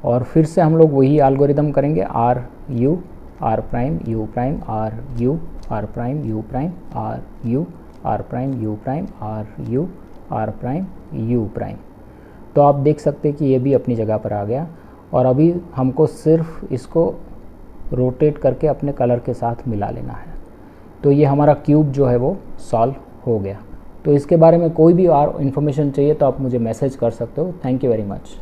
Speaker 1: और फिर से हम लोग वही एल्गोरिदम करेंगे R U R prime U prime R U R prime U prime R U R prime U prime R U R prime U prime. तो आप देख सकते हैं कि ये भी अपनी जगह पर आ गया। और अभी हमको सिर्फ इसको रोटेट करके अपने कलर के साथ मिला लेना है। तो ये हमारा क्यूब जो है वो सॉल्व हो गया। तो इसके बारे में कोई भी और इन्फॉर्मेशन चाहिए तो आप मुझे मैसेज कर सकते हो। Thank you very much.